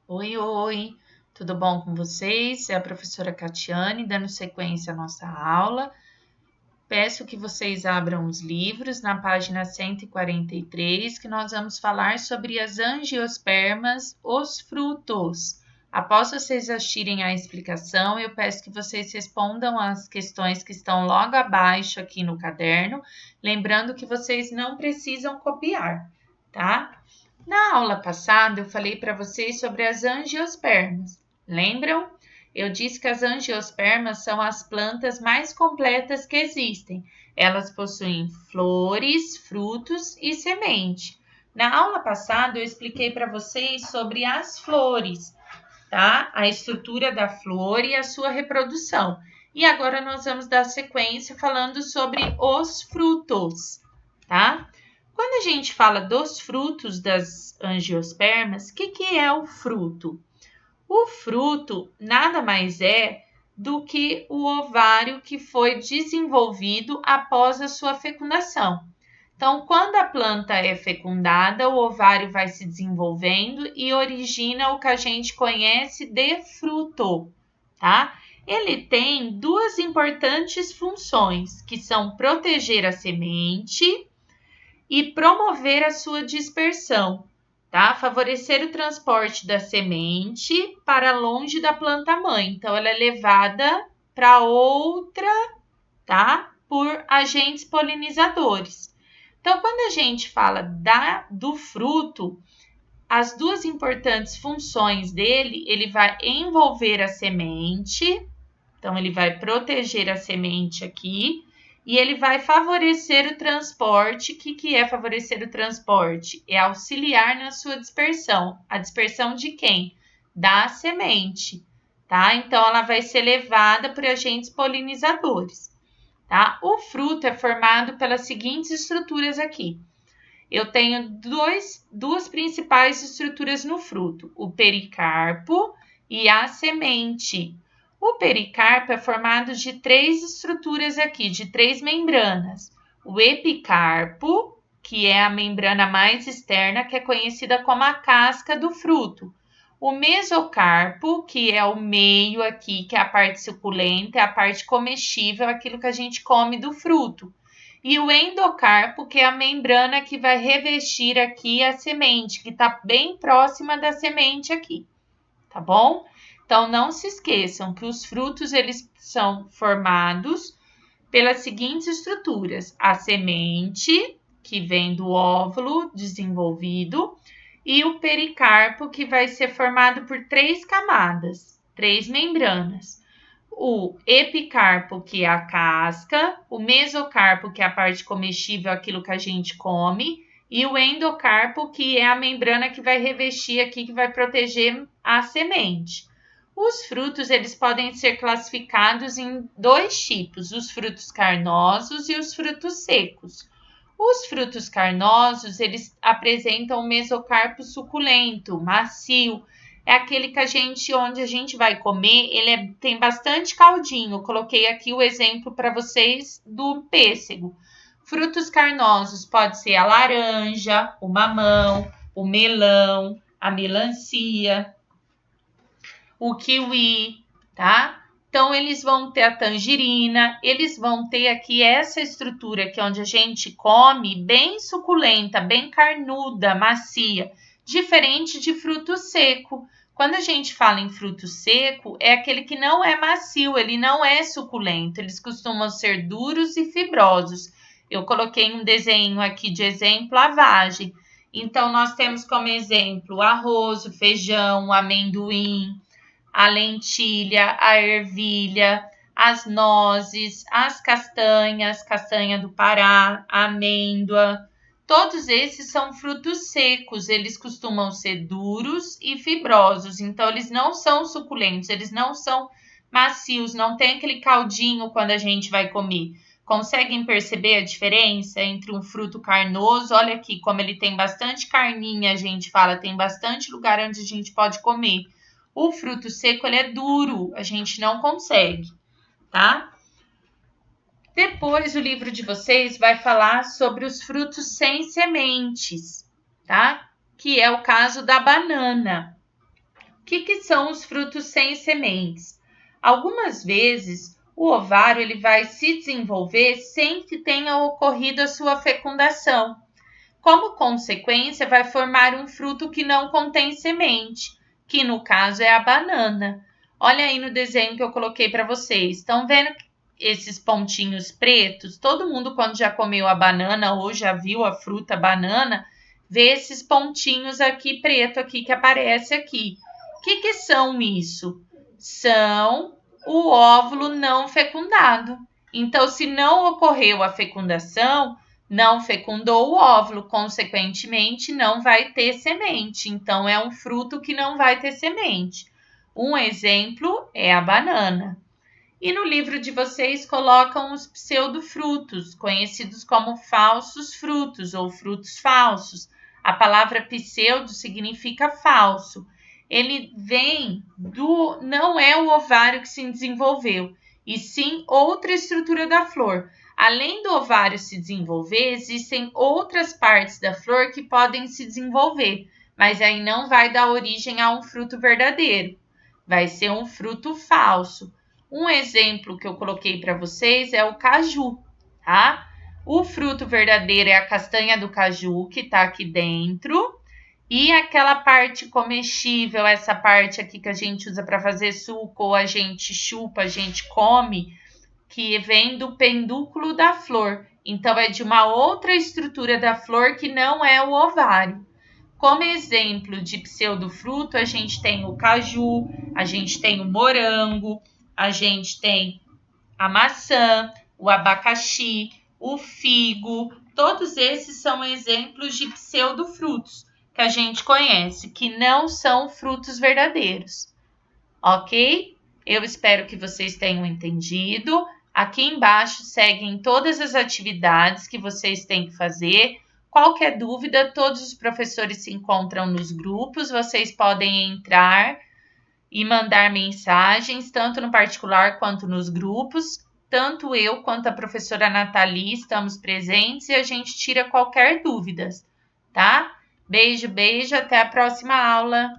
Oi, oi, tudo bom com vocês? É a professora Catiane, dando sequência à nossa aula. Peço que vocês abram os livros na página 143, que nós vamos falar sobre as angiospermas, os frutos. Após vocês assistirem à explicação, eu peço que vocês respondam as questões que estão logo abaixo aqui no caderno, lembrando que vocês não precisam copiar, tá? Na aula passada, eu falei para vocês sobre as angiospermas. Lembram? Eu disse que as angiospermas são as plantas mais completas que existem. Elas possuem flores, frutos e semente. Na aula passada, eu expliquei para vocês sobre as flores, tá? A estrutura da flor e a sua reprodução. E agora nós vamos dar sequência falando sobre os frutos, tá? Quando a gente fala dos frutos das angiospermas, o que é o fruto? O fruto nada mais é do que o ovário que foi desenvolvido após a sua fecundação. Então, quando a planta é fecundada, o ovário vai se desenvolvendo e origina o que a gente conhece de fruto, tá? Ele tem duas importantes funções, que são proteger a semente e promover a sua dispersão, tá? Favorecer o transporte da semente para longe da planta mãe. Então, ela é levada para outra, tá? Por agentes polinizadores. Então, quando a gente fala do fruto, as duas importantes funções dele, ele vai envolver a semente, então ele vai proteger a semente aqui, e ele vai favorecer o transporte. O que é favorecer o transporte? É auxiliar na sua dispersão. A dispersão de quem? Da semente, tá? Então, ela vai ser levada por agentes polinizadores, tá? O fruto é formado pelas seguintes estruturas aqui. Eu tenho duas principais estruturas no fruto, o pericarpo e a semente. O pericarpo é formado de três estruturas aqui, de três membranas. O epicarpo, que é a membrana mais externa, que é conhecida como a casca do fruto. O mesocarpo, que é o meio aqui, que é a parte suculenta, é a parte comestível, aquilo que a gente come do fruto. E o endocarpo, que é a membrana que vai revestir aqui a semente, que está bem próxima da semente aqui, tá bom? Então, não se esqueçam que os frutos, eles são formados pelas seguintes estruturas. A semente, que vem do óvulo desenvolvido, e o pericarpo, que vai ser formado por três camadas, três membranas. O epicarpo, que é a casca, o mesocarpo, que é a parte comestível, aquilo que a gente come, e o endocarpo, que é a membrana que vai revestir aqui, que vai proteger a semente. Os frutos, eles podem ser classificados em dois tipos, os frutos carnosos e os frutos secos. Os frutos carnosos, eles apresentam um mesocarpo suculento, macio. É aquele que onde a gente vai comer, tem bastante caldinho. Eu coloquei aqui o exemplo para vocês do pêssego. Frutos carnosos pode ser a laranja, o mamão, o melão, a melancia, o kiwi, tá? Então, eles vão ter a tangerina, eles vão ter aqui essa estrutura aqui onde a gente come, bem suculenta, bem carnuda, macia, diferente de fruto seco. Quando a gente fala em fruto seco, é aquele que não é macio, ele não é suculento, eles costumam ser duros e fibrosos. Eu coloquei um desenho aqui de exemplo, a vagem. Então, nós temos como exemplo o arroz, o feijão, o amendoim, a lentilha, a ervilha, as nozes, as castanhas, castanha do Pará, a amêndoa. Todos esses são frutos secos, eles costumam ser duros e fibrosos, então eles não são suculentos, eles não são macios, não tem aquele caldinho quando a gente vai comer. Conseguem perceber a diferença entre um fruto carnoso? Olha aqui como ele tem bastante carninha, a gente fala, tem bastante lugar onde a gente pode comer. O fruto seco, ele é duro, a gente não consegue, tá? Depois, o livro de vocês vai falar sobre os frutos sem sementes, tá? Que é o caso da banana. O que são os frutos sem sementes? Algumas vezes, o ovário ele vai se desenvolver sem que tenha ocorrido a sua fecundação. Como consequência, vai formar um fruto que não contém semente, que no caso é a banana. Olha aí no desenho que eu coloquei para vocês. Estão vendo esses pontinhos pretos? Todo mundo, quando já comeu a banana ou já viu a fruta banana, vê esses pontinhos aqui preto aqui que aparece aqui. O que são isso? São o óvulo não fecundado. Então, se não ocorreu a fecundação, não fecundou o óvulo, consequentemente, não vai ter semente. Então, é um fruto que não vai ter semente. Um exemplo é a banana. E no livro de vocês colocam os pseudofrutos, conhecidos como falsos frutos ou frutos falsos. A palavra pseudo significa falso. Ele vem não é o ovário que se desenvolveu, e sim outra estrutura da flor. Além do ovário se desenvolver, existem outras partes da flor que podem se desenvolver, mas aí não vai dar origem a um fruto verdadeiro. Vai ser um fruto falso. Um exemplo que eu coloquei para vocês é o caju, tá? O fruto verdadeiro é a castanha do caju, que está aqui dentro. E aquela parte comestível, essa parte aqui que a gente usa para fazer suco, ou a gente chupa, a gente come, que vem do pedúnculo da flor. Então, é de uma outra estrutura da flor que não é o ovário. Como exemplo de pseudofruto, a gente tem o caju, a gente tem o morango, a gente tem a maçã, o abacaxi, o figo. Todos esses são exemplos de pseudofrutos que a gente conhece, que não são frutos verdadeiros. Ok? Eu espero que vocês tenham entendido. Aqui embaixo seguem todas as atividades que vocês têm que fazer. Qualquer dúvida, todos os professores se encontram nos grupos. Vocês podem entrar e mandar mensagens, tanto no particular quanto nos grupos. Tanto eu quanto a professora Nathalie estamos presentes e a gente tira qualquer dúvida, tá? Beijo, beijo, até a próxima aula!